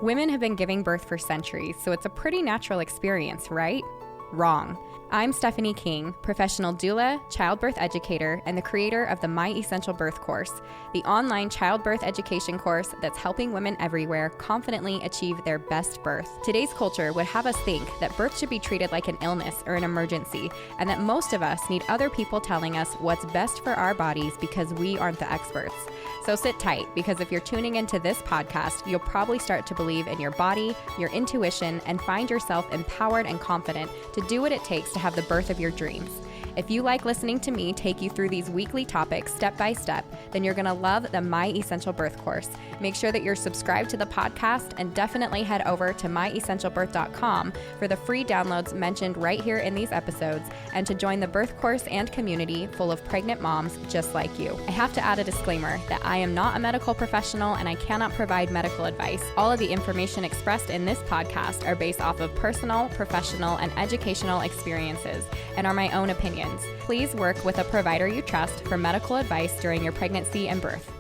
Women have been giving birth for centuries, so it's a pretty natural experience, right? Wrong. I'm Stephanie King, professional doula, childbirth educator, and the creator of the My Essential Birth course, the online childbirth education course that's helping women everywhere confidently achieve their best birth. Today's culture would have us think that birth should be treated like an illness or an emergency, and that most of us need other people telling us what's best for our bodies because we aren't the experts. So sit tight, because if you're tuning into this podcast, you'll probably start to believe in your body, your intuition, and find yourself empowered and confident to do what it takes to have the birth of your dreams. If you like listening to me take you through these weekly topics step by step, then you're going to love the My Essential Birth course. Make sure that you're subscribed to the podcast, and definitely head over to myessentialbirth.com for the free downloads mentioned right here in these episodes, and to join the birth course and community full of pregnant moms just like you. I have to add a disclaimer that I am not a medical professional and I cannot provide medical advice. All of the information expressed in this podcast are based off of personal, professional, and educational experiences and are my own opinions. Please work with a provider you trust for medical advice during your pregnancy and birth.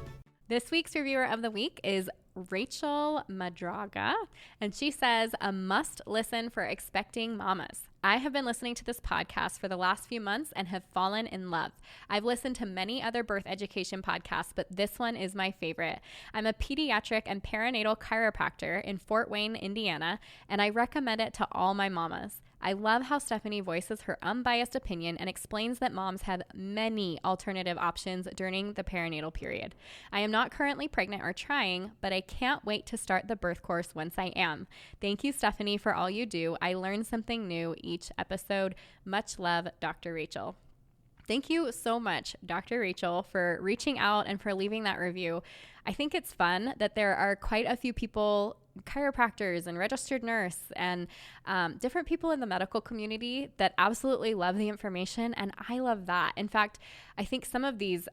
This week's reviewer of the week is Rachel Madraga, and she says, a must listen for expecting mamas. I have been listening to this podcast for the last few months and have fallen in love. I've listened to many other birth education podcasts, but this one is my favorite. I'm a pediatric and perinatal chiropractor in Fort Wayne, Indiana, and I recommend it to all my mamas. I love how Stephanie voices her unbiased opinion and explains that moms have many alternative options during the perinatal period. I am not currently pregnant or trying, but I can't wait to start the birth course once I am. Thank you, Stephanie, for all you do. I learn something new each episode. Much love, Dr. Rachel. Thank you so much, Dr. Rachel, for reaching out and for leaving that review. I think it's fun that there are quite a few people, chiropractors and registered nurse and different people in the medical community that absolutely love the information, and I love that. In fact, I think some of these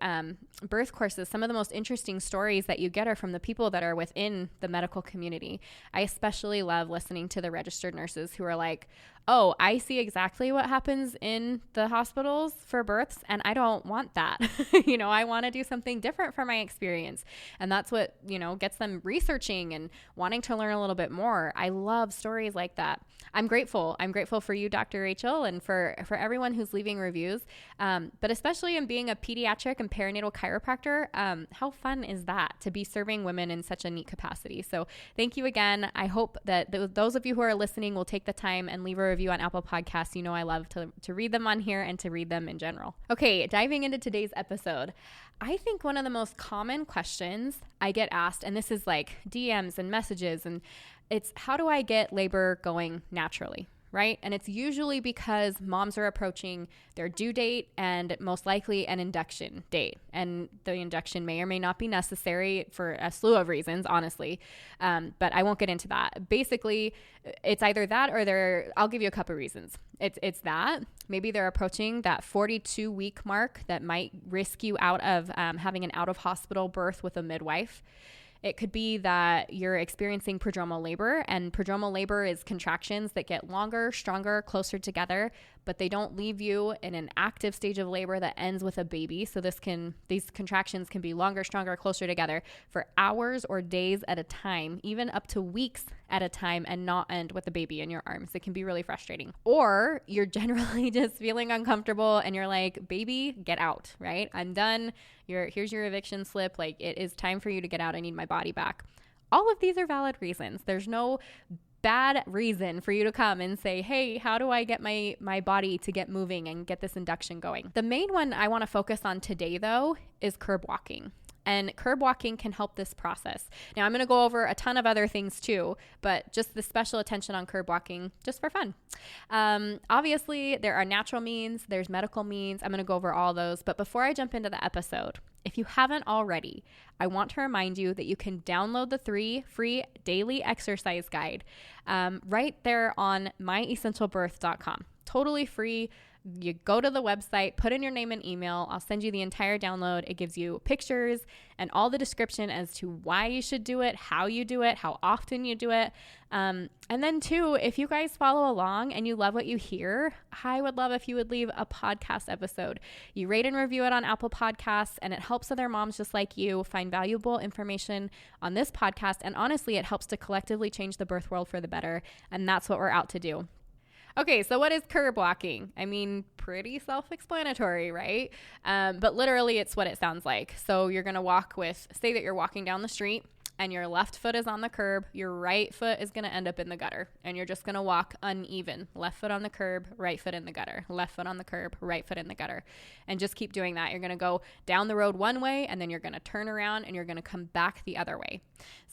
birth courses, some of the most interesting stories that you get are from the people that are within the medical community. I especially love listening to the registered nurses who are like, oh, I see exactly what happens in the hospitals for births, and I don't want that. I want to do something different for my experience. And that's what, gets them researching and wanting to learn a little bit more. I love stories like that. I'm grateful. I'm grateful for you, Dr. Rachel, and for everyone who's leaving reviews. But especially in being a pediatric and perinatal chiropractor, how fun is that to be serving women in such a neat capacity? So thank you again. I hope that those of you who are listening will take the time and leave a review on Apple Podcasts. I love to read them on here and to read them in general. Okay, diving into today's episode. I think one of the most common questions I get asked, and this is like DMs and messages, and it's, how do I get labor going naturally, right? And it's usually because moms are approaching their due date and most likely an induction date. And the induction may or may not be necessary for a slew of reasons, honestly. But I won't get into that. Basically, it's either that or I'll give you a couple reasons. It's that maybe they're approaching that 42-week mark that might risk you out of having an out-of-hospital birth with a midwife. It could be that you're experiencing prodromal labor, and prodromal labor is contractions that get longer, stronger, closer together, but they don't leave you in an active stage of labor that ends with a baby. So these contractions can be longer, stronger, closer together for hours or days at a time, even up to weeks at a time, and not end with a baby in your arms. It can be really frustrating. Or you're generally just feeling uncomfortable and you're like, baby, get out, right? I'm done. Here's your eviction slip. Like, it is time for you to get out. I need my body back. All of these are valid reasons. There's no bad reason for you to come and say, hey, how do I get my body to get moving and get this induction going? The main one I want to focus on today, though, is curb walking. And curb walking can help this process. Now, I'm going to go over a ton of other things too, but just the special attention on curb walking just for fun. Obviously, there are natural means, there's medical means. I'm going to go over all those. But before I jump into the episode, if you haven't already, I want to remind you that you can download the 3 free daily exercise guide right there on myessentialbirth.com. Totally free. You go to the website, put in your name and email. I'll send you the entire download. It gives you pictures and all the description as to why you should do it, how you do it, how often you do it. And then too, if you guys follow along and you love what you hear, I would love if you would leave a podcast episode. You rate and review it on Apple Podcasts, and it helps other moms just like you find valuable information on this podcast. And honestly, it helps to collectively change the birth world for the better. And that's what we're out to do. Okay, so what is curb walking? I mean, pretty self-explanatory, right? But literally it's what it sounds like. So you're going to walk with, say that you're walking down the street and your left foot is on the curb, your right foot is going to end up in the gutter, and you're just going to walk uneven. Left foot on the curb, right foot in the gutter. Left foot on the curb, right foot in the gutter. And just keep doing that. You're going to go down the road one way, and then you're going to turn around and you're going to come back the other way.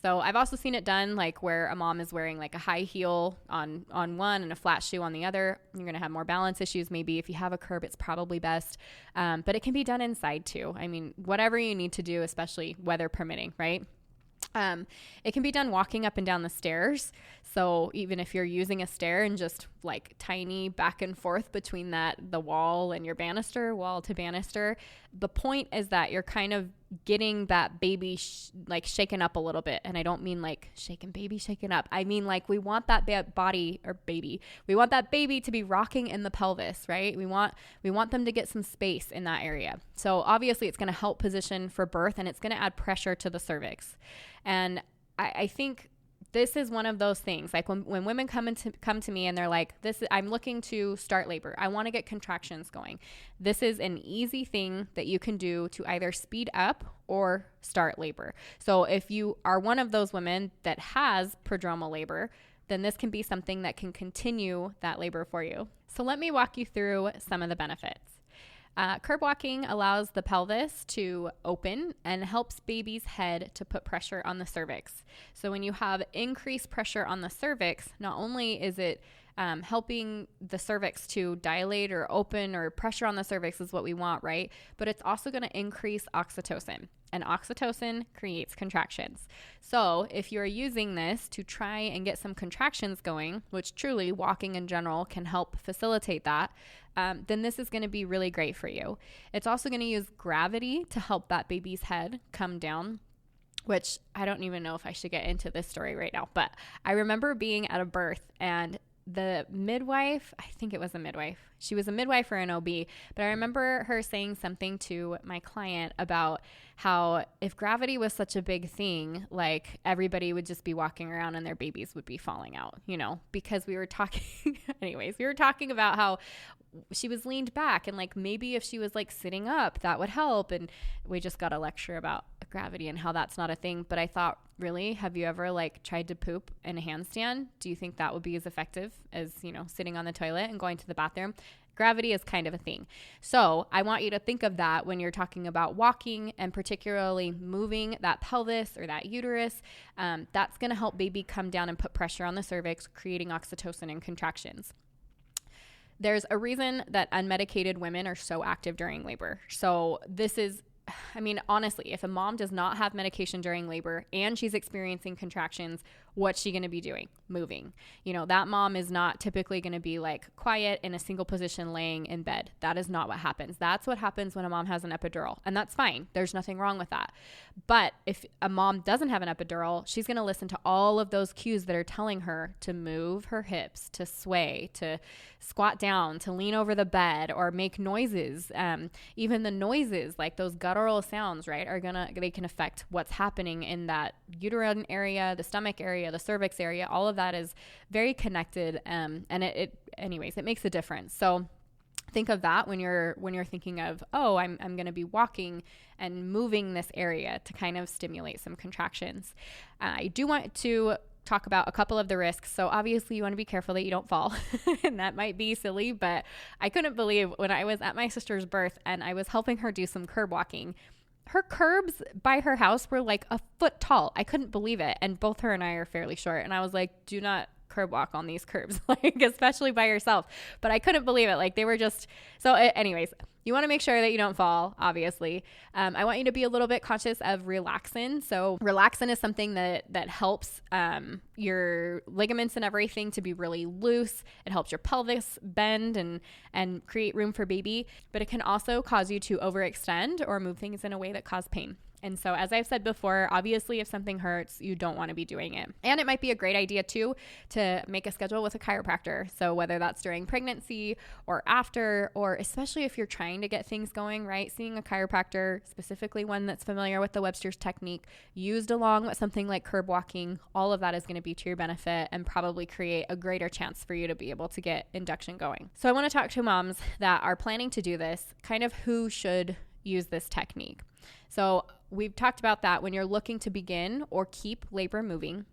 So I've also seen it done like where a mom is wearing like a high heel on one and a flat shoe on the other. You're going to have more balance issues. Maybe if you have a curb, it's probably best. But it can be done inside too. I mean, whatever you need to do, especially weather permitting, right? It can be done walking up and down the stairs. So even if you're using a stair and just like tiny back and forth between the wall and your banister, wall to banister, the point is that you're kind of getting that baby shaken up a little bit. And I don't mean like shaken up. I mean like we want that we want that baby to be rocking in the pelvis, right? We want them to get some space in that area. So obviously it's going to help position for birth, and it's going to add pressure to the cervix. And I think this is one of those things, like when women come to me and they're like, I'm looking to start labor. I want to get contractions going. This is an easy thing that you can do to either speed up or start labor. So if you are one of those women that has prodromal labor, then this can be something that can continue that labor for you. So let me walk you through some of the benefits. Curb walking allows the pelvis to open and helps baby's head to put pressure on the cervix. So when you have increased pressure on the cervix, not only is it helping the cervix to dilate or open, or pressure on the cervix is what we want, right? But it's also going to increase oxytocin, and oxytocin creates contractions. So if you're using this to try and get some contractions going, which truly walking in general can help facilitate that, then this is going to be really great for you. It's also going to use gravity to help that baby's head come down, which I don't even know if I should get into this story right now, but I remember being at a birth, and the midwife, I think it was a midwife. She was a midwife or an OB, but I remember her saying something to my client about how if gravity was such a big thing, like everybody would just be walking around and their babies would be falling out, because we were talking about how she was leaned back, and like maybe if she was like sitting up, that would help. And we just got a lecture about gravity and how that's not a thing. But I thought, really, have you ever like tried to poop in a handstand? Do you think that would be as effective as, sitting on the toilet and going to the bathroom? Gravity is kind of a thing. So I want you to think of that when you're talking about walking, and particularly moving that pelvis or that uterus. That's going to help baby come down and put pressure on the cervix, creating oxytocin and contractions. There's a reason that unmedicated women are so active during labor. So this is, honestly, if a mom does not have medication during labor and she's experiencing contractions, what's she going to be doing? Moving. That mom is not typically going to be like quiet in a single position laying in bed. That is not what happens. That's what happens when a mom has an epidural, and that's fine. There's nothing wrong with that. But if a mom doesn't have an epidural, she's going to listen to all of those cues that are telling her to move her hips, to sway, to squat down, to lean over the bed, or make noises. Even the noises, like those guttural sounds, right, they can affect what's happening in that uterine area, the stomach area, the cervix area. All of that is very connected, and it makes a difference. So think of that when you're thinking of, I'm going to be walking and moving this area to kind of stimulate some contractions. I do want to talk about a couple of the risks. So obviously you want to be careful that you don't fall and that might be silly, but I couldn't believe when I was at my sister's birth and I was helping her do some curb walking. Her curbs by her house were like a foot tall. I couldn't believe it. And both her and I are fairly short. And I was like, do not curb walk on these curbs, like especially by yourself. But I couldn't believe it. Like they were just, so anyways, you want to make sure that you don't fall, obviously. I want you to be a little bit conscious of relaxin. So relaxin is something that helps your ligaments and everything to be really loose. It helps your pelvis bend and create room for baby. But it can also cause you to overextend or move things in a way that cause pain. And so, as I've said before, obviously, if something hurts, you don't want to be doing it. And it might be a great idea, too, to make a schedule with a chiropractor. So whether that's during pregnancy or after, or especially if you're trying to get things going, right? Seeing a chiropractor, specifically one that's familiar with the Webster's Technique, used along with something like curb walking, all of that is going to be to your benefit and probably create a greater chance for you to be able to get induction going. So I want to talk to moms that are planning to do this, kind of who should use this technique. So we've talked about that when you're looking to begin or keep labor moving.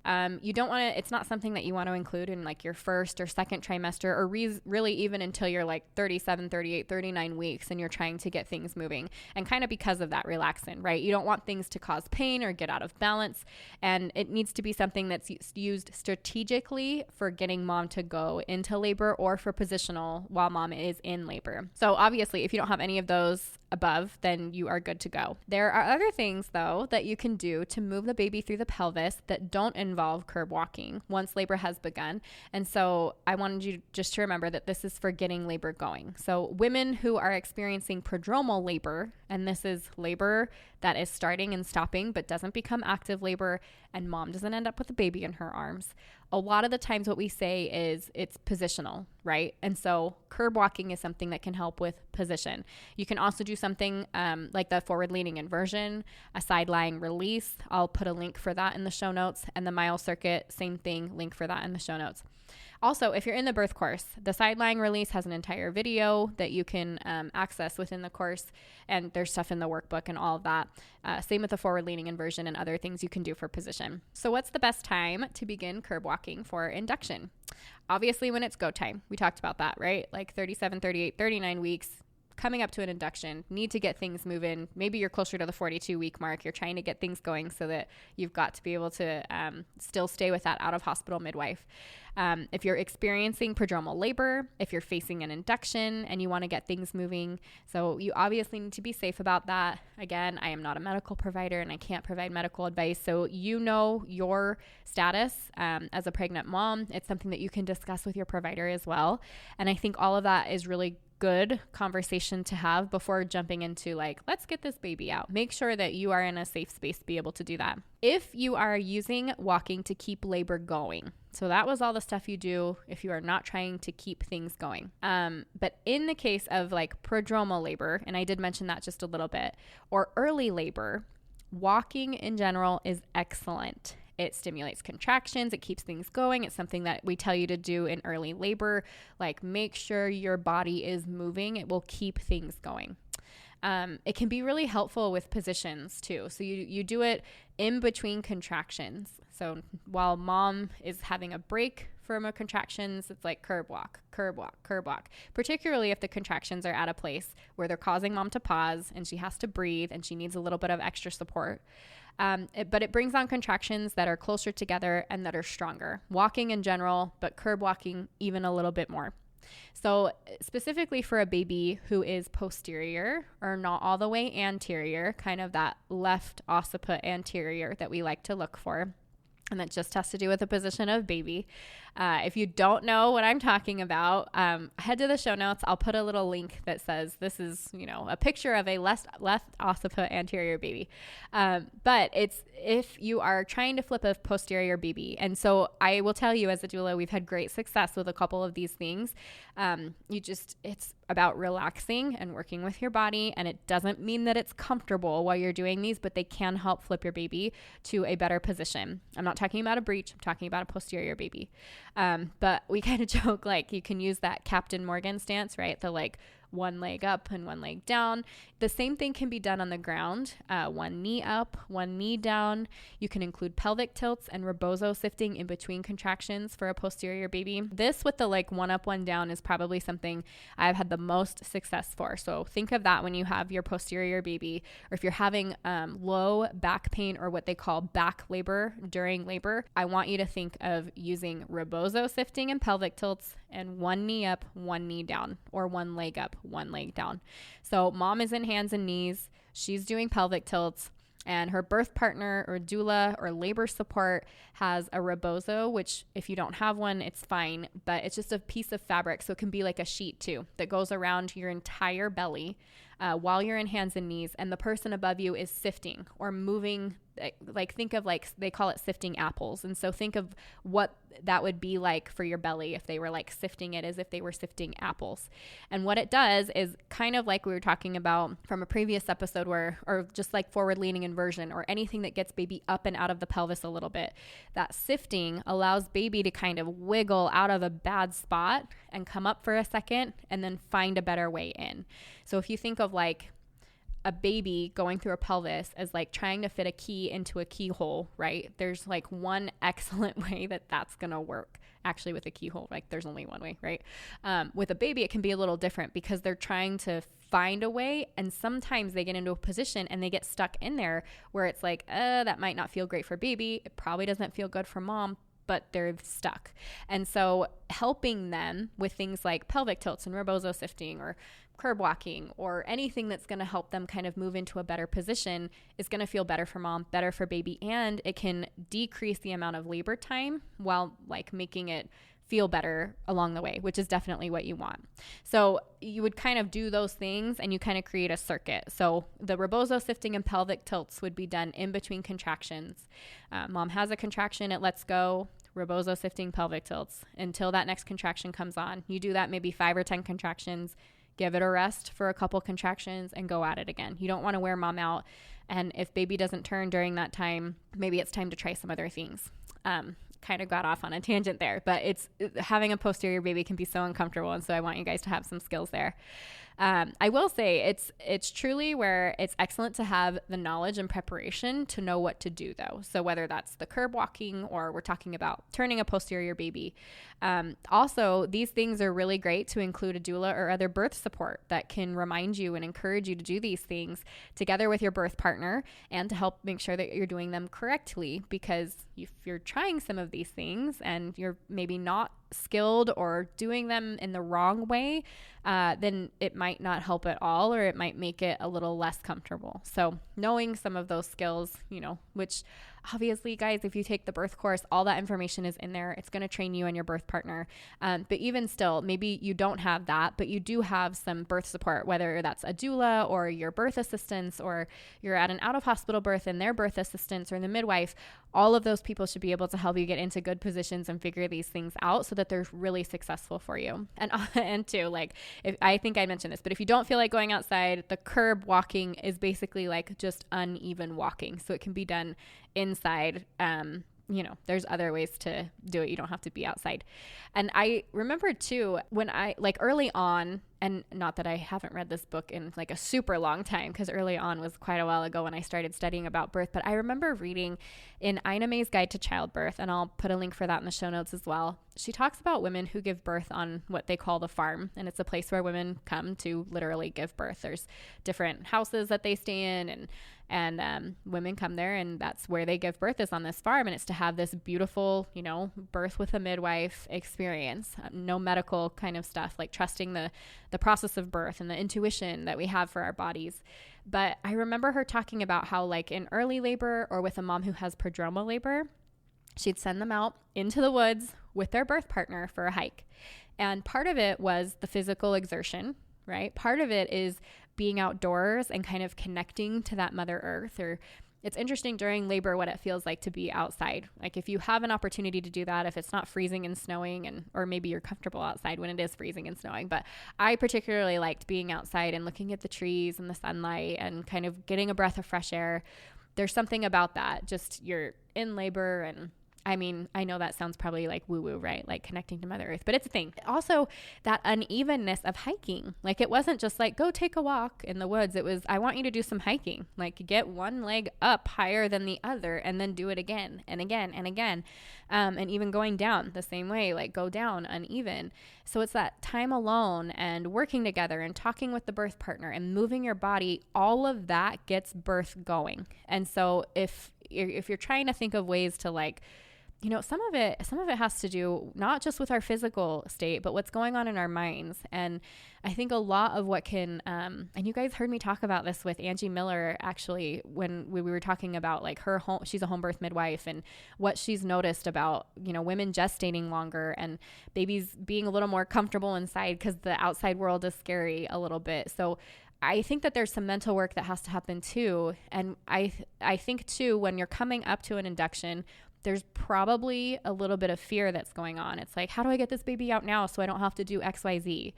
You don't want to, it's not something that you want to include in like your first or second trimester or really even until you're like 37, 38, 39 weeks and you're trying to get things moving. And kind of because of that relaxin, right? You don't want things to cause pain or get out of balance. And it needs to be something that's used strategically for getting mom to go into labor or for positional while mom is in labor. So obviously, if you don't have any of those above, then you are good to go. There are other things, though, that you can do to move the baby through the pelvis that don't involve curb walking once labor has begun. And so I wanted you just to remember that this is for getting labor going. So women who are experiencing prodromal labor, and this is labor that is starting and stopping but doesn't become active labor, and mom doesn't end up with a baby in her arms, a lot of the times what we say is it's positional, right? And so curb walking is something that can help with position. You can also do something like the forward leaning inversion, a side lying release. I'll put a link for that in the show notes, and the mile circuit, same thing, link for that in the show notes. Also, if you're in the birth course, the side lying release has an entire video that you can access within the course, and there's stuff in the workbook and all of that. Same with the forward leaning inversion and other things you can do for position. So what's the best time to begin curb walking for induction? Obviously, when it's go time. We talked about that, right? Like 37, 38, 39 weeks. Coming up to an induction, need to get things moving. Maybe you're closer to the 42-week mark. You're trying to get things going so that you've got to be able to still stay with that out-of-hospital midwife. If you're experiencing prodromal labor, if you're facing an induction and you want to get things moving, so you obviously need to be safe about that. Again, I am not a medical provider and I can't provide medical advice. So you know your status as a pregnant mom. It's something that you can discuss with your provider as well. And I think all of that is really good conversation to have before jumping into like, let's get this baby out. Make sure that you are in a safe space to be able to do that. If you are using walking to keep labor going, so that was all the stuff you do if you are not trying to keep things going. But in the case of like prodromal labor, and I did mention that just a little bit, or early labor, walking in general is excellent. It stimulates contractions. It keeps things going. It's something that we tell you to do in early labor. Like make sure your body is moving. It will keep things going. It can be really helpful with positions too. So you do it in between contractions. So while mom is having a break from a contractions, it's like curb walk, curb walk, curb walk, particularly if the contractions are at a place where they're causing mom to pause and she has to breathe and she needs a little bit of extra support. But it brings on contractions that are closer together and that are stronger. Walking in general, but curb walking even a little bit more. So specifically for a baby who is posterior or not all the way anterior, kind of that left occiput anterior that we like to look for. And that just has to do with the position of baby. If you don't know what I'm talking about, head to the show notes. I'll put a little link that says this is, a picture of a left occiput anterior baby. But it's if you are trying to flip a posterior baby. And so I will tell you as a doula, we've had great success with a couple of these things. It's about relaxing and working with your body. And it doesn't mean that it's comfortable while you're doing these, but they can help flip your baby to a better position. I'm not talking about a breech. I'm talking about a posterior baby. But we kind of joke like you can use that Captain Morgan stance, right? The like one leg up and one leg down. The same thing can be done on the ground, one knee up, one knee down. You can include pelvic tilts and rebozo shifting in between contractions for a posterior baby. This with the like one up, one down is probably something I've had the most success for. So think of that when you have your posterior baby, or if you're having low back pain or what they call back labor during labor. I want you to think of using rebozo shifting and pelvic tilts and one knee up, one knee down, or one leg up, one leg down. So mom is in hands and knees. She's doing pelvic tilts, and her birth partner or doula or labor support has a rebozo, which if you don't have one, it's fine, but it's just a piece of fabric. So it can be like a sheet too that goes around your entire belly while you're in hands and knees, and the person above you is sifting or moving. Like think of like, they call it sifting apples. And so think of what that would be like for your belly if they were like sifting it as if they were sifting apples. And what it does is kind of like we were talking about from a previous episode or just like forward leaning inversion or anything that gets baby up and out of the pelvis a little bit. That sifting allows baby to kind of wiggle out of a bad spot and come up for a second and then find a better way in. So if you think of like a baby going through a pelvis as like trying to fit a key into a keyhole, right? There's like one excellent way that that's going to work. Actually, with a keyhole, like there's only one way, right? With a baby, it can be a little different because they're trying to find a way, and sometimes they get into a position and they get stuck in there where it's like, that might not feel great for baby. It probably doesn't feel good for mom, but they're stuck. And so helping them with things like pelvic tilts and rebozo shifting or curb walking or anything that's going to help them kind of move into a better position is going to feel better for mom, better for baby, and it can decrease the amount of labor time while like making it feel better along the way, which is definitely what you want. So you would kind of do those things and you kind of create a circuit. So the rebozo shifting and pelvic tilts would be done in between contractions. Mom has a contraction, it lets go. Rebozo shifting, pelvic tilts until that next contraction comes on. You do that maybe 5 or 10 contractions, give it a rest for a couple contractions and go at it again. You don't want to wear mom out. And if baby doesn't turn during that time, maybe it's time to try some other things. Kind of got off on a tangent there, but having a posterior baby can be so uncomfortable. And so I want you guys to have some skills there. I will say it's truly where it's excellent to have the knowledge and preparation to know what to do though. So whether that's the curb walking or we're talking about turning a posterior baby. Also, these things are really great to include a doula or other birth support that can remind you and encourage you to do these things together with your birth partner and to help make sure that you're doing them correctly, because if you're trying some of these things and you're maybe not skilled or doing them in the wrong way, then it might not help at all, or it might make it a little less comfortable. So knowing some of those skills, which obviously, guys, if you take the birth course, all that information is in there. It's going to train you and your birth partner. But even still, maybe you don't have that, but you do have some birth support, whether that's a doula or your birth assistants, or you're at an out-of-hospital birth and their birth assistants or the midwife. All of those people should be able to help you get into good positions and figure these things out so that they're really successful for you. And too, like, I think I mentioned this, but if you don't feel like going outside, the curb walking is basically like just uneven walking. So it can be done inside. There's other ways to do it. You don't have to be outside. And I remember too, when I early on, and not that I haven't read this book in like a super long time, because early on was quite a while ago when I started studying about birth, but I remember reading in Ina May's Guide to Childbirth, and I'll put a link for that in the show notes as well. She talks about women who give birth on what they call the farm, and it's a place where women come to literally give birth. There's different houses that they stay in, and women come there, and that's where they give birth, is on this farm, and it's to have this beautiful, birth with a midwife experience. No medical kind of stuff, like trusting the process of birth and the intuition that we have for our bodies. But I remember her talking about how, like, in early labor or with a mom who has prodromal labor, she'd send them out into the woods with their birth partner for a hike. And part of it was the physical exertion, right? Part of it is being outdoors and kind of connecting to that Mother Earth. Or it's interesting during labor what it feels like to be outside. Like if you have an opportunity to do that, if it's not freezing and snowing, or maybe you're comfortable outside when it is freezing and snowing. But I particularly liked being outside and looking at the trees and the sunlight and kind of getting a breath of fresh air. There's something about that. Just you're in labor, and I mean, I know that sounds probably like woo-woo, right? Like connecting to Mother Earth, but it's a thing. Also, that unevenness of hiking. Like it wasn't just like, go take a walk in the woods. It was, I want you to do some hiking. Like get one leg up higher than the other and then do it again and again and again. And even going down the same way, like go down uneven. So it's that time alone and working together and talking with the birth partner and moving your body. All of that gets birth going. And so if you're trying to think of ways to like, you know, some of it has to do not just with our physical state, but what's going on in our minds. And I think a lot of what can, and you guys heard me talk about this with Angie Miller, actually, when we were talking about like her home, she's a home birth midwife, and what she's noticed about, you know, women gestating longer and babies being a little more comfortable inside because the outside world is scary a little bit. So I think that there's some mental work that has to happen too. And I think too, when you're coming up to an induction, there's probably a little bit of fear that's going on. It's like, how do I get this baby out now so I don't have to do X, Y, Z?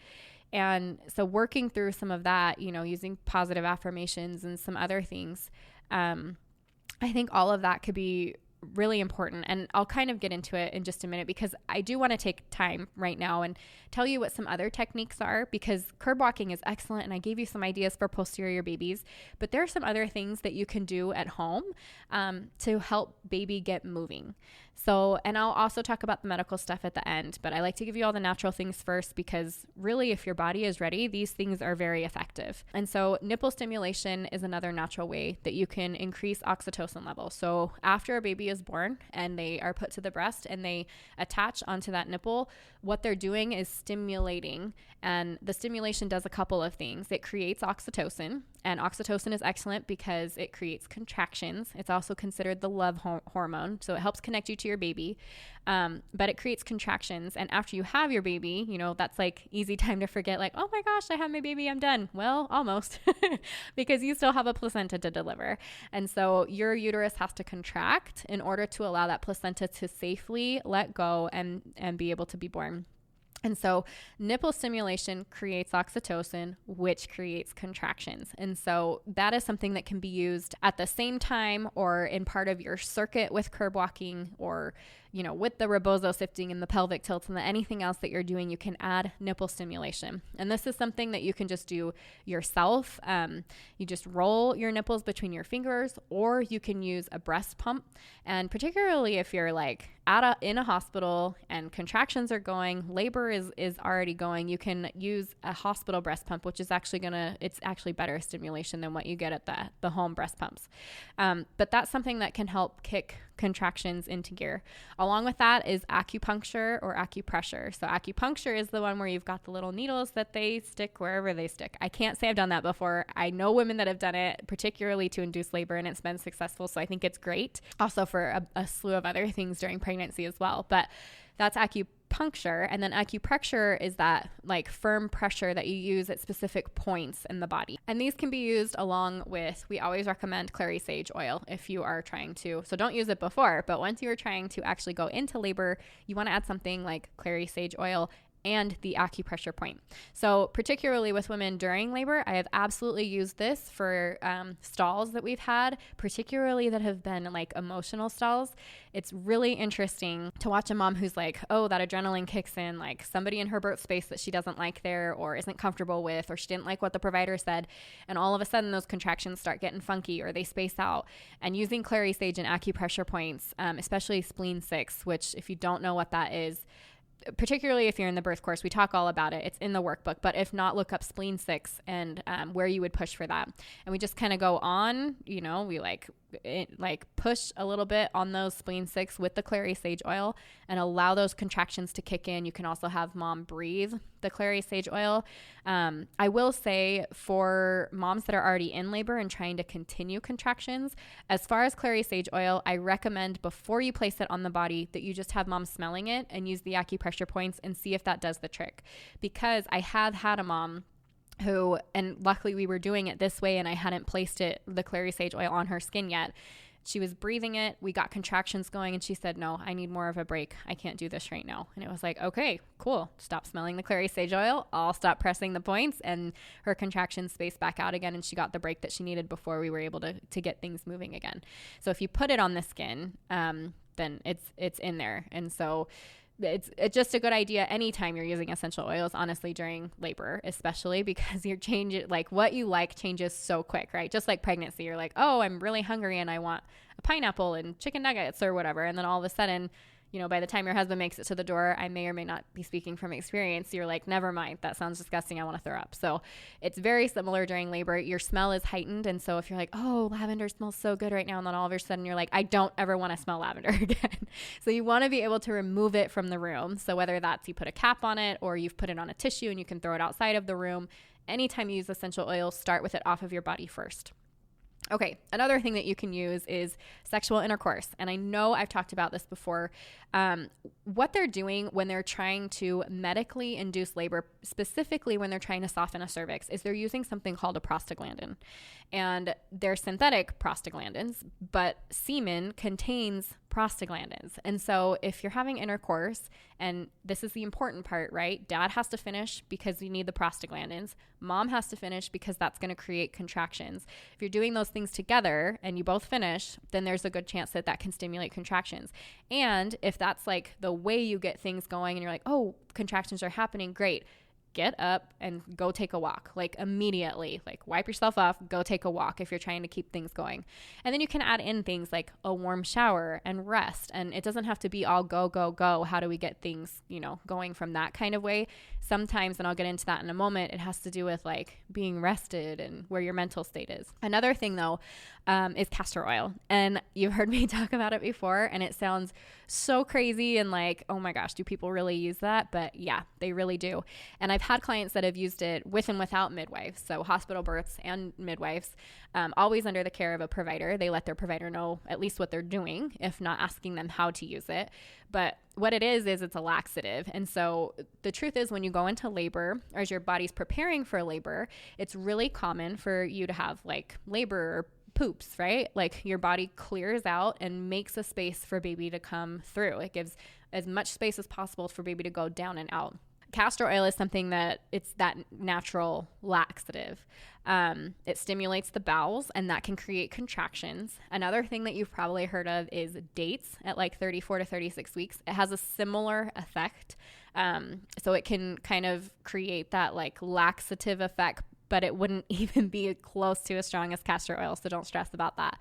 And so working through some of that, you know, using positive affirmations and some other things, I think all of that could be really important. And I'll kind of get into it in just a minute because I do want to take time right now and tell you what some other techniques are, because curb walking is excellent. And I gave you some ideas for posterior babies, but there are some other things that you can do at home to help baby get moving. So, and I'll also talk about the medical stuff at the end, but I like to give you all the natural things first because really, if your body is ready, these things are very effective. And so nipple stimulation is another natural way that you can increase oxytocin levels. So after a baby is born and they are put to the breast and they attach onto that nipple, what they're doing is stimulating, and the stimulation does a couple of things. It creates oxytocin, and oxytocin is excellent because it creates contractions. It's also considered the love hormone, so it helps connect you to your baby, but it creates contractions. And after you have your baby, you know, that's like easy time to forget, like, oh my gosh, I have my baby, I'm done. Well, almost, because you still have a placenta to deliver. And so your uterus has to contract in order to allow that placenta to safely let go and be able to be born. And so nipple stimulation creates oxytocin, which creates contractions. And so that is something that can be used at the same time or in part of your circuit with curb walking, or, you know, with the rebozo sifting and the pelvic tilts and anything else that you're doing, you can add nipple stimulation. And this is something that you can just do yourself. You just roll your nipples between your fingers, or you can use a breast pump. And particularly if you're like in a hospital and contractions are going, labor is already going, you can use a hospital breast pump, which is actually it's actually better stimulation than what you get at the home breast pumps. But that's something that can help kick contractions into gear. Along with that is acupuncture or acupressure. So acupuncture is the one where you've got the little needles that they stick wherever they stick. I can't say I've done that before. I know women that have done it, particularly to induce labor, and it's been successful. So I think it's great. Also for a slew of other things during pregnancy as well. But that's acupuncture. And then acupressure is that like firm pressure that you use at specific points in the body. And these can be used along with, we always recommend clary sage oil if you are trying to, so don't use it before, but once you're trying to actually go into labor, you want to add something like clary sage oil and the acupressure point. So particularly with women during labor, I have absolutely used this for stalls that we've had, particularly that have been like emotional stalls. It's really interesting to watch a mom who's like, oh, that adrenaline kicks in, like somebody in her birth space that she doesn't like there or isn't comfortable with, or she didn't like what the provider said. And all of a sudden those contractions start getting funky or they space out. And using clary sage and acupressure points, especially spleen 6, which if you don't know what that is, particularly if you're in the birth course, we talk all about it. It's in the workbook, but if not, look up spleen 6 and where you would push for that. And we just kind of go on, you know, we like push a little bit on those spleen 6 with the clary sage oil and allow those contractions to kick in. You can also have mom breathe the clary sage oil. I will say for moms that are already in labor and trying to continue contractions, as far as clary sage oil, I recommend before you place it on the body that you just have mom smelling it and use the acupressure points and see if that does the trick. Because I have had a mom who, and luckily we were doing it this way and I hadn't placed the clary sage oil on her skin yet. She was breathing it. We got contractions going and she said, no, I need more of a break. I can't do this right now. And it was like, okay, cool. Stop smelling the clary sage oil. I'll stop pressing the points, and her contractions spaced back out again. And she got the break that she needed before we were able to get things moving again. So if you put it on the skin, then it's in there. And so it's just a good idea anytime you're using essential oils, honestly, during labor, especially because you're changing, like what you like changes so quick, right? Just like pregnancy, you're like, oh, I'm really hungry and I want a pineapple and chicken nuggets or whatever. And then all of a sudden, by the time your husband makes it to the door, I may or may not be speaking from experience. You're like, never mind. That sounds disgusting. I want to throw up. So it's very similar during labor. Your smell is heightened. And so if you're like, oh, lavender smells so good right now. And then all of a sudden you're like, I don't ever want to smell lavender again. So you want to be able to remove it from the room. So whether that's you put a cap on it or you've put it on a tissue and you can throw it outside of the room, anytime you use essential oils, start with it off of your body first. Okay, another thing that you can use is sexual intercourse. And I know I've talked about this before. What they're doing when they're trying to medically induce labor, specifically when they're trying to soften a cervix, is they're using something called a prostaglandin. And they're synthetic prostaglandins, but semen contains prostaglandins. And so if you're having intercourse, and this is the important part, right? Dad has to finish because you need the prostaglandins. Mom has to finish because that's going to create contractions. If you're doing those things together and you both finish, then there's a good chance that can stimulate contractions. And if that's like the way you get things going and you're like, oh, contractions are happening, great. Get up and go take a walk, like immediately, like wipe yourself off, go take a walk if you're trying to keep things going. And then you can add in things like a warm shower and rest. And it doesn't have to be all go, go, go. How do we get things, going from that kind of way? Sometimes, and I'll get into that in a moment, it has to do with like being rested and where your mental state is. Another thing though, is castor oil. And you've heard me talk about it before and it sounds so crazy and like, oh my gosh, do people really use that? But yeah, they really do. And I've had clients that have used it with and without midwives, so hospital births and midwives, always under the care of a provider. They let their provider know at least what they're doing, if not asking them how to use it. But what it is it's a laxative. And so the truth is when you go into labor or as your body's preparing for labor, it's really common for you to have like labor or poops, right? Like your body clears out and makes a space for baby to come through. It gives as much space as possible for baby to go down and out. Castor oil is something that it's that natural laxative. It stimulates the bowels and that can create contractions. Another thing that you've probably heard of is dates at like 34 to 36 weeks. It has a similar effect. So it can kind of create that like laxative effect, but it wouldn't even be close to as strong as castor oil, so don't stress about that.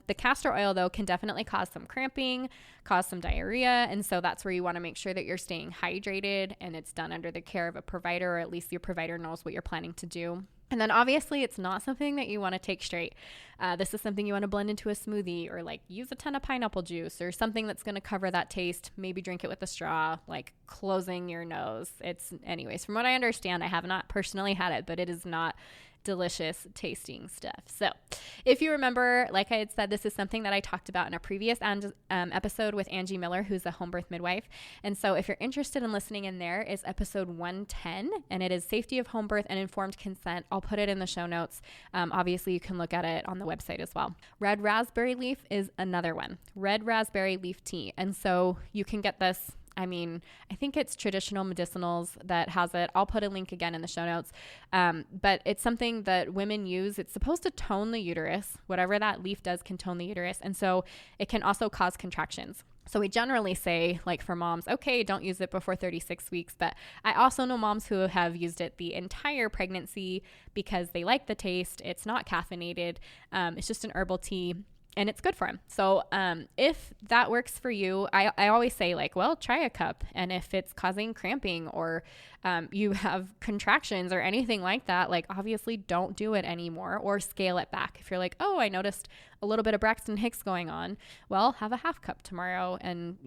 The castor oil, though, can definitely cause some cramping, cause some diarrhea, and so that's where you want to make sure that you're staying hydrated and it's done under the care of a provider, or at least your provider knows what you're planning to do. And then obviously it's not something that you want to take straight. This is something you want to blend into a smoothie or like use a ton of pineapple juice or something that's going to cover that taste. Maybe drink it with a straw, like closing your nose. Anyways, from what I understand, I have not personally had it, but it is not delicious tasting stuff. So if you remember, like I had said, this is something that I talked about in a previous episode with Angie Miller, who's a home birth midwife. And so if you're interested in listening in there, is episode 110, and it is safety of home birth and informed consent. I'll put it in the show notes. Obviously you can look at it on the website as well. Red raspberry leaf is another one. Red raspberry leaf tea. And so you can get this, I think it's Traditional Medicinals that has it. I'll put a link again in the show notes. But it's something that women use. It's supposed to tone the uterus. Whatever that leaf does can tone the uterus. And so it can also cause contractions. So we generally say, like for moms, okay, don't use it before 36 weeks. But I also know moms who have used it the entire pregnancy because they like the taste. It's not caffeinated. It's just an herbal tea. And it's good for him. So if that works for you, I always say like, well, try a cup. And if it's causing cramping or you have contractions or anything like that, like obviously don't do it anymore or scale it back. If you're like, oh, I noticed a little bit of Braxton Hicks going on, well, have a half cup tomorrow and,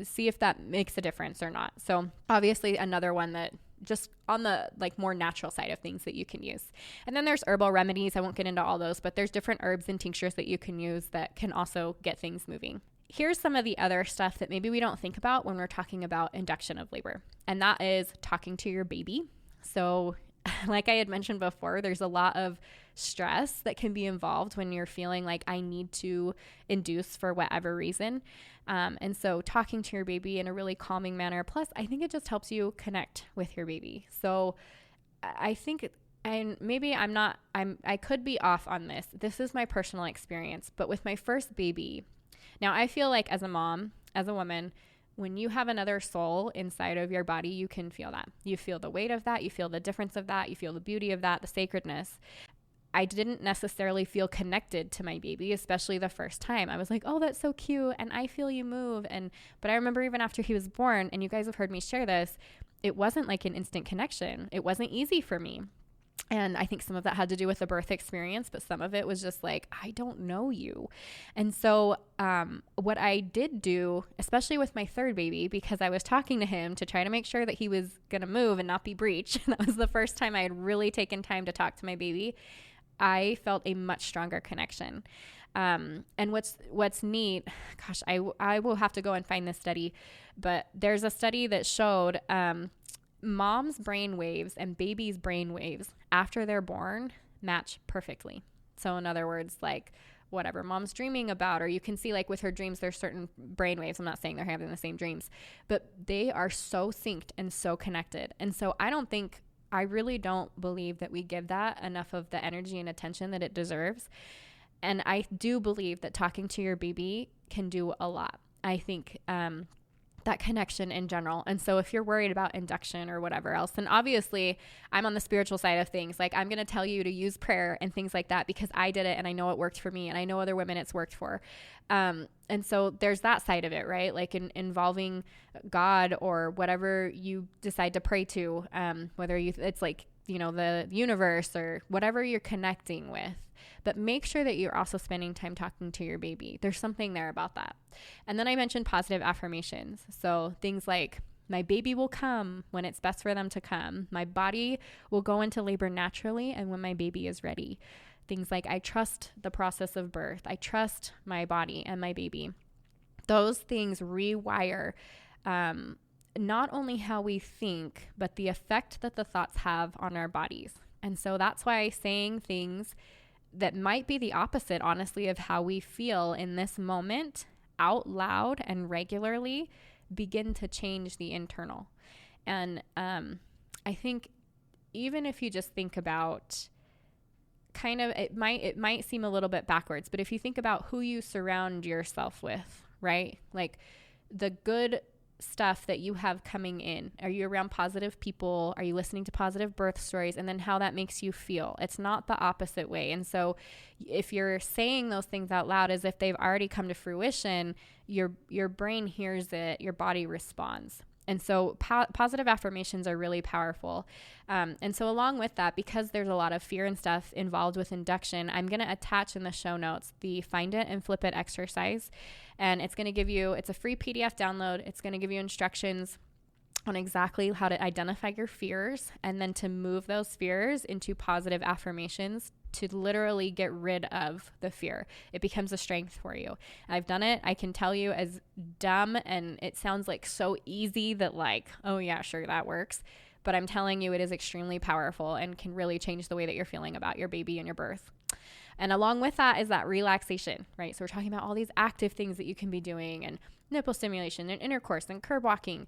see if that makes a difference or not. So obviously another one that just on the like more natural side of things that you can use. And then there's herbal remedies. I won't get into all those, but there's different herbs and tinctures that you can use that can also get things moving. Here's some of the other stuff that maybe we don't think about when we're talking about induction of labor. And that is talking to your baby. So like I had mentioned before, there's a lot of stress that can be involved when you're feeling like I need to induce for whatever reason. And so talking to your baby in a really calming manner. Plus, I think it just helps you connect with your baby. So I think, and maybe I could be off on this. This is my personal experience, but with my first baby, Now, I feel like as a mom, as a woman, when you have another soul inside of your body, you can feel that. You feel the weight of that. You feel the difference of that. You feel the beauty of that, the sacredness. I didn't necessarily feel connected to my baby, especially the first time. I was like, oh, that's so cute. And I feel you move. But I remember even after he was born, and you guys have heard me share this, it wasn't like an instant connection. It wasn't easy for me. And I think some of that had to do with the birth experience, but some of it was just like, I don't know you. And so what I did do, especially with my third baby, because I was talking to him to try to make sure that he was going to move and not be breech. That was the first time I had really taken time to talk to my baby. I felt a much stronger connection. And what's neat, gosh, I will have to go and find this study, but there's a study that showed mom's brain waves and baby's brain waves after they're born match perfectly. So in other words, like whatever mom's dreaming about, or you can see like with her dreams, there's certain brain waves. I'm not saying they're having the same dreams, but they are so synced and so connected. And so I really don't believe that we give that enough of the energy and attention that it deserves. And I do believe that talking to your baby can do a lot. I think that connection in general. And so if you're worried about induction or whatever else, then obviously I'm on the spiritual side of things. Like I'm going to tell you to use prayer and things like that because I did it and I know it worked for me and I know other women it's worked for. And so there's that side of it, right? Like involving God or whatever you decide to pray to, whether it's like, the universe or whatever you're connecting with. But make sure that you're also spending time talking to your baby. There's something there about that. And then I mentioned positive affirmations. So things like, my baby will come when it's best for them to come. My body will go into labor naturally and when my baby is ready. Things like, I trust the process of birth. I trust my body and my baby. Those things rewire not only how we think, but the effect that the thoughts have on our bodies. And so that's why saying things that might be the opposite, honestly, of how we feel in this moment out loud and regularly begin to change the internal. And I think even if you just think about kind of, it might seem a little bit backwards, but if you think about who you surround yourself with, right? Like the good stuff that you have coming in. Are you around positive people? Are you listening to positive birth stories? And then how that makes you feel. It's not the opposite way. And so if you're saying those things out loud as if they've already come to fruition, your brain hears it, your body responds. And so positive affirmations are really powerful. And so along with that, because there's a lot of fear and stuff involved with induction, I'm going to attach in the show notes the Find It and Flip It exercise. And it's going to give you, it's a free PDF download. It's going to give you instructions on exactly how to identify your fears and then to move those fears into positive affirmations to literally get rid of the fear. It becomes a strength for you. I've done it. I can tell you, as dumb and it sounds like so easy that like, oh yeah, sure, that works. But I'm telling you, it is extremely powerful and can really change the way that you're feeling about your baby and your birth. And along with that is that relaxation, right? So we're talking about all these active things that you can be doing and nipple stimulation and intercourse and curb walking.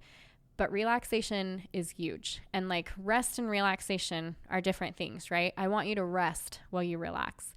But relaxation is huge. And like rest and relaxation are different things, right? I want you to rest while you relax.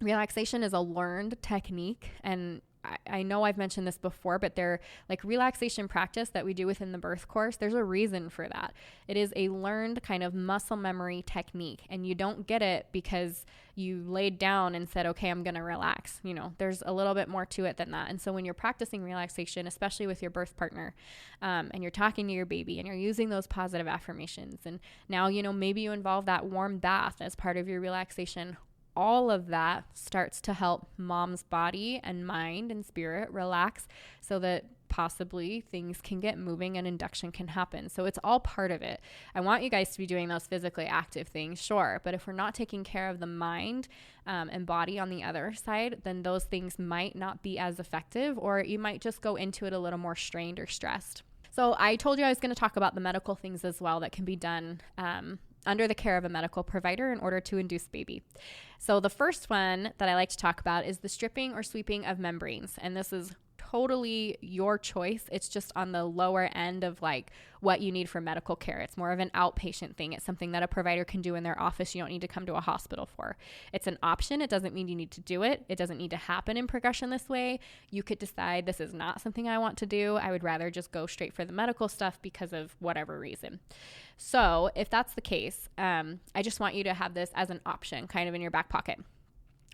Relaxation is a learned technique. And I know I've mentioned this before, but they're like relaxation practice that we do within the birth course. There's a reason for that. It is a learned kind of muscle memory technique. And you don't get it because you laid down and said, okay, I'm going to relax. There's a little bit more to it than that. And so when you're practicing relaxation, especially with your birth partner, and you're talking to your baby and you're using those positive affirmations, and now, maybe you involve that warm bath as part of your relaxation, all of that starts to help mom's body and mind and spirit relax so that possibly things can get moving and induction can happen. So it's all part of it. I want you guys to be doing those physically active things, sure. But if we're not taking care of the mind and body on the other side, then those things might not be as effective, or you might just go into it a little more strained or stressed. So I told you I was going to talk about the medical things as well that can be done under the care of a medical provider in order to induce baby. So the first one that I like to talk about is the stripping or sweeping of membranes. And this is totally your choice. It's just on the lower end of like what you need for medical care. It's more of an outpatient thing. It's something that a provider can do in their office. You don't need to come to a hospital for. It's an option. It doesn't mean you need to do it. It doesn't need to happen in progression this way. You could decide this is not something I want to do. I would rather just go straight for the medical stuff because of whatever reason. So if that's the case, I just want you to have this as an option kind of in your back pocket.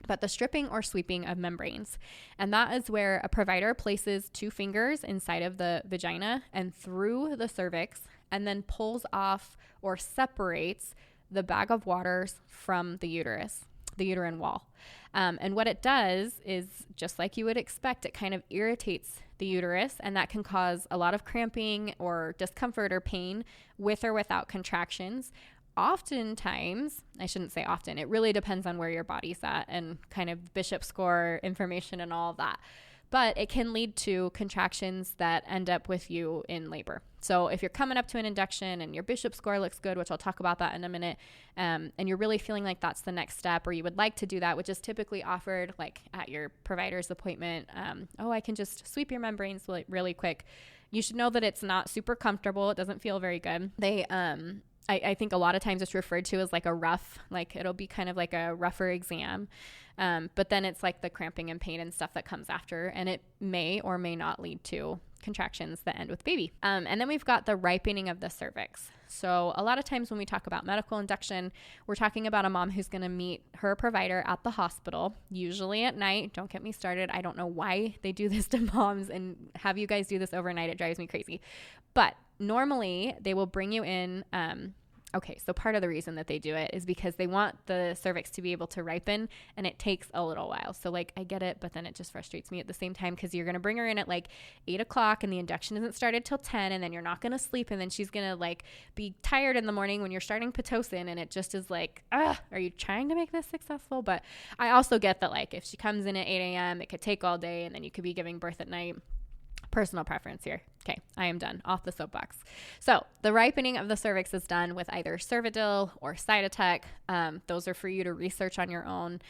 But the stripping or sweeping of membranes. And that is where a provider places 2 fingers inside of the vagina and through the cervix and then pulls off or separates the bag of waters from the uterus, the uterine wall. And what it does is, just like you would expect, it kind of irritates the uterus, and that can cause a lot of cramping or discomfort or pain with or without contractions. Oftentimes, I shouldn't say often, it really depends on where your body's at and kind of Bishop score information and all of that. But it can lead to contractions that end up with you in labor. So if you're coming up to an induction and your Bishop score looks good, which I'll talk about that in a minute, and you're really feeling like that's the next step, or you would like to do that, which is typically offered like at your provider's appointment, I can just sweep your membranes really quick. You should know that it's not super comfortable. It doesn't feel very good. I think a lot of times it's referred to as like a rough, like it'll be kind of like a rougher exam. But then it's like the cramping and pain and stuff that comes after, and it may or may not lead to contractions that end with baby. And then we've got the ripening of the cervix. So a lot of times when we talk about medical induction, we're talking about a mom who's going to meet her provider at the hospital, usually at night. Don't get me started. I don't know why they do this to moms and have you guys do this overnight. It drives me crazy. But normally they will bring you in. So part of the reason that they do it is because they want the cervix to be able to ripen, and it takes a little while. So like, I get it, but then it just frustrates me at the same time, because you're going to bring her in at like 8 o'clock and the induction isn't started till 10, and then you're not going to sleep, and then she's going to like be tired in the morning when you're starting Pitocin, and it just is like, are you trying to make this successful? But I also get that like if she comes in at 8 a.m., it could take all day, and then you could be giving birth at night. Personal preference here. Okay, I am done. Off the soapbox. So the ripening of the cervix is done with either Cervidil or Cytotec. Those are for you to research on your own.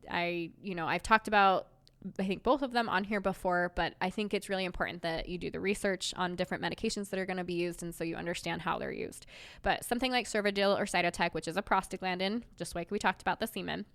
I've talked about, I think, both of them on here before, but I think it's really important that you do the research on different medications that are going to be used, and so you understand how they're used. But something like Cervidil or Cytotec, which is a prostaglandin, just like we talked about the semen,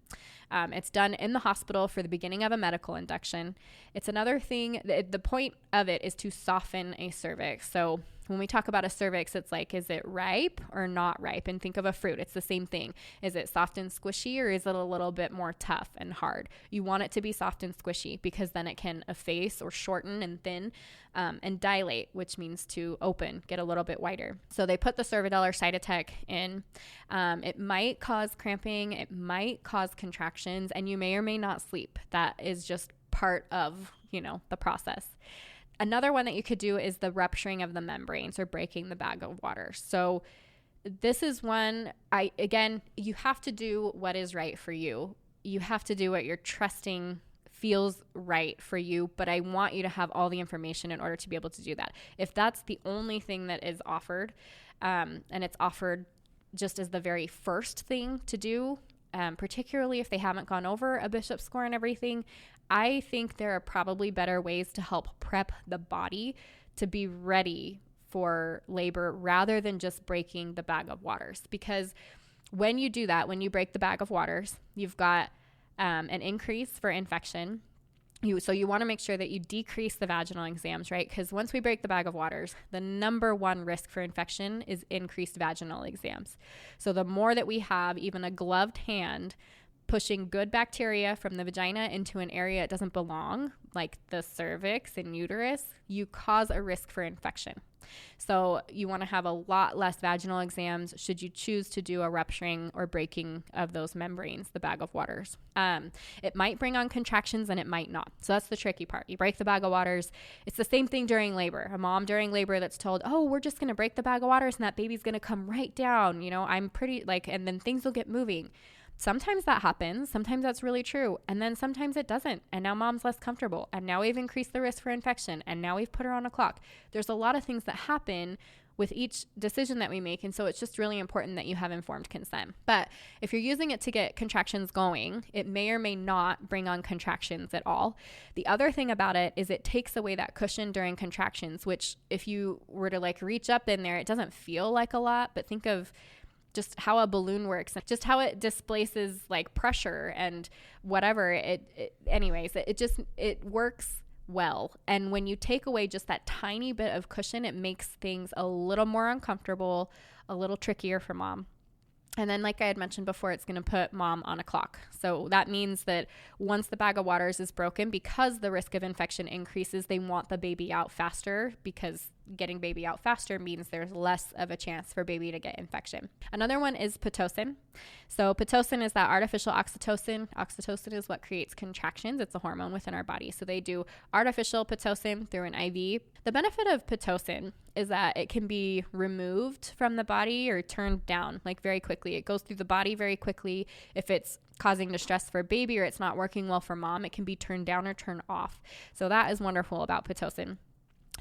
it's done in the hospital for the beginning of a medical induction. It's another thing, the point of it is to soften a cervix. So when we talk about a cervix, it's like, is it ripe or not ripe? And think of a fruit. It's the same thing. Is it soft and squishy, or is it a little bit more tough and hard? You want it to be soft and squishy, because then it can efface or shorten and thin and dilate, which means to open, get a little bit wider. So they put the Cervidil or Cytotec in. It might cause cramping. It might cause contractions, and you may or may not sleep. That is just part of, the process. Another one that you could do is the rupturing of the membranes or breaking the bag of water. So this is one, you have to do what is right for you. You have to do what you're trusting feels right for you, but I want you to have all the information in order to be able to do that. If that's the only thing that is offered, and it's offered just as the very first thing to do, particularly if they haven't gone over a Bishop score and everything, I think there are probably better ways to help prep the body to be ready for labor rather than just breaking the bag of waters. Because when you do that, when you break the bag of waters, you've got an increase for infection. So you want to make sure that you decrease the vaginal exams, right? Because once we break the bag of waters, the number one risk for infection is increased vaginal exams. So the more that we have even a gloved hand pushing good bacteria from the vagina into an area it doesn't belong, like the cervix and uterus, you cause a risk for infection. So you want to have a lot less vaginal exams should you choose to do a rupturing or breaking of those membranes, the bag of waters. It might bring on contractions and it might not. So that's the tricky part. You break the bag of waters. It's the same thing during labor. A mom during labor that's told, we're just going to break the bag of waters and that baby's going to come right down. I'm pretty and then things will get moving. Sometimes that happens. Sometimes that's really true. And then sometimes it doesn't. And now mom's less comfortable. And now we've increased the risk for infection. And now we've put her on a clock. There's a lot of things that happen with each decision that we make. And so it's just really important that you have informed consent. But if you're using it to get contractions going, it may or may not bring on contractions at all. The other thing about it is it takes away that cushion during contractions, which if you were to like reach up in there, it doesn't feel like a lot, but think of just how a balloon works and just how it displaces like pressure and whatever. It works well. And when you take away just that tiny bit of cushion, it makes things a little more uncomfortable, a little trickier for mom. And then, like I had mentioned before, it's going to put mom on a clock. So that means that once the bag of waters is broken, because the risk of infection increases, they want the baby out faster, because getting baby out faster means there's less of a chance for baby to get infection. Another one is Pitocin. So Pitocin is that artificial oxytocin. Oxytocin is what creates contractions. It's a hormone within our body. So they do artificial Pitocin through an IV. The benefit of Pitocin is that it can be removed from the body or turned down like very quickly. It goes through the body very quickly. If it's causing distress for baby or it's not working well for mom, it can be turned down or turned off. So that is wonderful about Pitocin.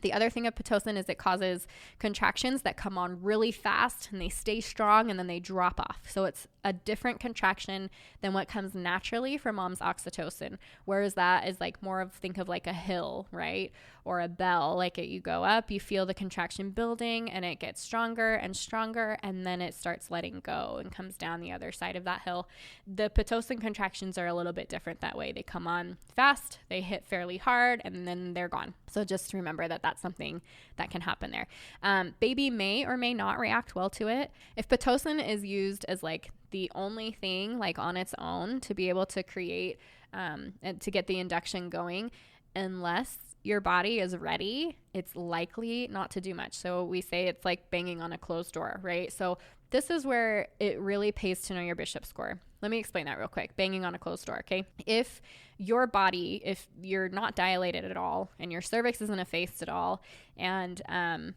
The other thing of Pitocin is it causes contractions that come on really fast and they stay strong and then they drop off. So it's a different contraction than what comes naturally from mom's oxytocin. Whereas that is like more of, think of like a hill, right? Or a bell. Like you go up, you feel the contraction building and it gets stronger and stronger, and then it starts letting go and comes down the other side of that hill. The Pitocin contractions are a little bit different that way. They come on fast, they hit fairly hard, and then they're gone. So just remember that that's something that can happen there. Baby may or may not react well to it. If Pitocin is used as like the only thing like on its own to be able to create and to get the induction going, unless your body is ready, it's likely not to do much. So we say it's like banging on a closed door, right? So this is where it really pays to know your Bishop score. Let me explain that real quick. Banging on a closed door, okay? If your body, if you're not dilated at all and your cervix isn't effaced at all, and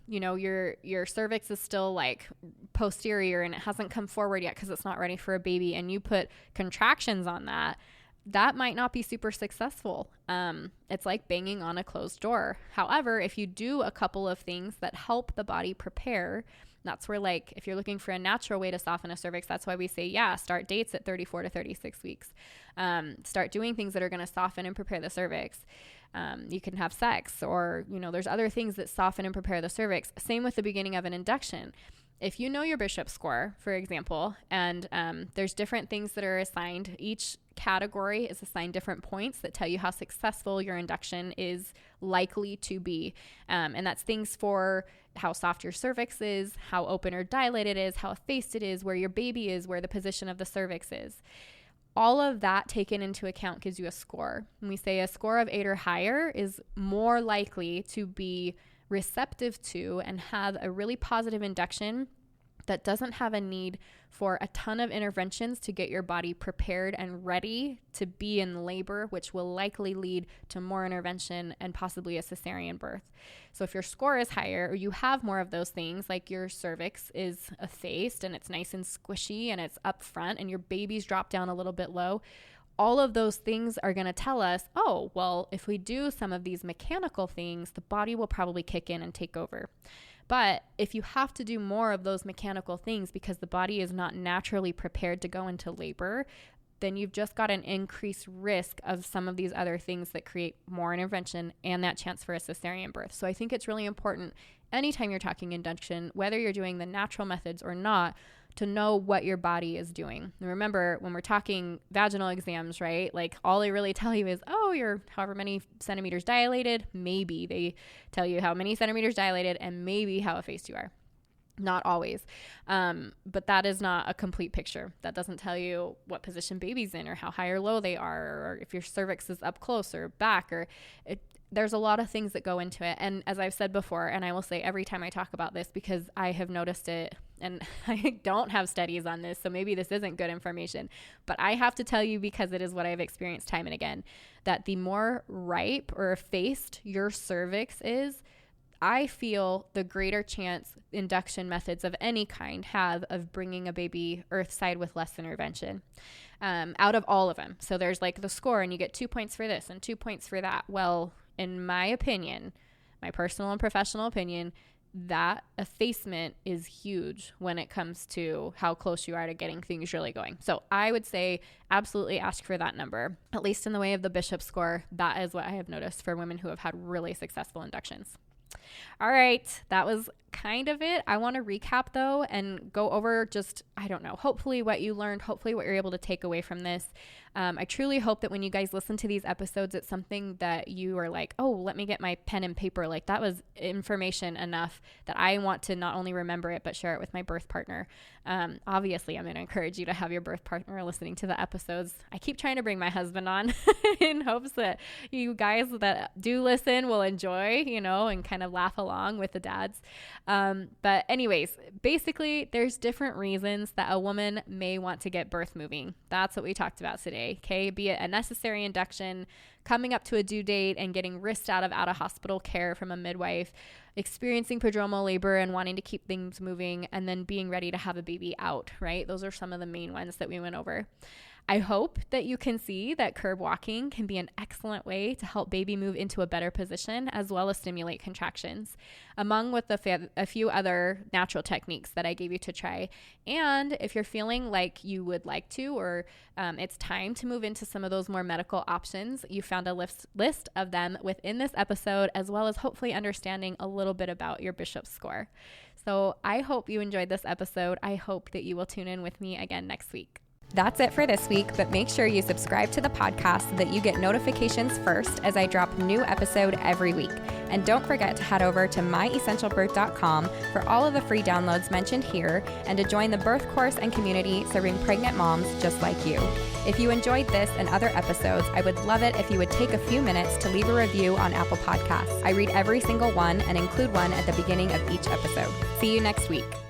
your cervix is still like posterior and it hasn't come forward yet because it's not ready for a baby, and you put contractions on that, that might not be super successful. It's like banging on a closed door. However, if you do a couple of things that help the body prepare, that's where, like, if you're looking for a natural way to soften a cervix, that's why we say, start dates at 34 to 36 weeks. Start doing things that are going to soften and prepare the cervix. You can have sex, or, there's other things that soften and prepare the cervix. Same with the beginning of an induction. If you know your Bishop score, for example, and there's different things that are assigned, each category is assigned different points that tell you how successful your induction is likely to be. And that's things for how soft your cervix is, how open or dilated it is, how effaced it is, where your baby is, where the position of the cervix is. All of that taken into account gives you a score. And we say a score of 8 or higher is more likely to be receptive to and have a really positive induction that doesn't have a need for a ton of interventions to get your body prepared and ready to be in labor, which will likely lead to more intervention and possibly a cesarean birth. So if your score is higher, or you have more of those things, like your cervix is effaced and it's nice and squishy and it's up front and your baby's dropped down a little bit low, all of those things are going to tell us, oh, well, if we do some of these mechanical things, the body will probably kick in and take over. But if you have to do more of those mechanical things because the body is not naturally prepared to go into labor, then you've just got an increased risk of some of these other things that create more intervention and that chance for a cesarean birth. So I think it's really important anytime you're talking induction, whether you're doing the natural methods or not, to know what your body is doing. And remember, when we're talking vaginal exams, right? Like all they really tell you is, oh, you're however many centimeters dilated. Maybe they tell you how many centimeters dilated and maybe how effaced you are. Not always. But that is not a complete picture. That doesn't tell you what position baby's in or how high or low they are, or if your cervix is up close or back, or there's a lot of things that go into it. And as I've said before, and I will say every time I talk about this because I have noticed it, and I don't have studies on this, so maybe this isn't good information, but I have to tell you because it is what I've experienced time and again, that the more ripe or effaced your cervix is, I feel the greater chance induction methods of any kind have of bringing a baby earthside with less intervention out of all of them. So there's like the score and you get 2 points for this and 2 points for that. Well, in my opinion, my personal and professional opinion, that effacement is huge when it comes to how close you are to getting things really going. So I would say absolutely ask for that number, at least in the way of the Bishop score. That is what I have noticed for women who have had really successful inductions. All right, that was kind of it. I want to recap though and go over just, I don't know, hopefully what you learned, hopefully what you're able to take away from this. I truly hope that when you guys listen to these episodes, it's something that you are like, oh, let me get my pen and paper. Like that was information enough that I want to not only remember it, but share it with my birth partner. Obviously, I'm going to encourage you to have your birth partner listening to the episodes. I keep trying to bring my husband on in hopes that you guys that do listen will enjoy, and kind of laugh along with the dads. But anyways, basically there's different reasons that a woman may want to get birth moving. That's what we talked about today. Okay. Be it a necessary induction, coming up to a due date and getting risked out of hospital care from a midwife, experiencing prodromal labor and wanting to keep things moving, and then being ready to have a baby out, right? Those are some of the main ones that we went over. I hope that you can see that curb walking can be an excellent way to help baby move into a better position as well as stimulate contractions, among with a few other natural techniques that I gave you to try. And if you're feeling like you would like to, or it's time to move into some of those more medical options, you found a list of them within this episode, as well as hopefully understanding a little bit about your Bishop score. So I hope you enjoyed this episode. I hope that you will tune in with me again next week. That's it for this week, but make sure you subscribe to the podcast so that you get notifications first as I drop a new episode every week. And don't forget to head over to myessentialbirth.com for all of the free downloads mentioned here and to join the birth course and community serving pregnant moms just like you. If you enjoyed this and other episodes, I would love it if you would take a few minutes to leave a review on Apple Podcasts. I read every single one and include one at the beginning of each episode. See you next week.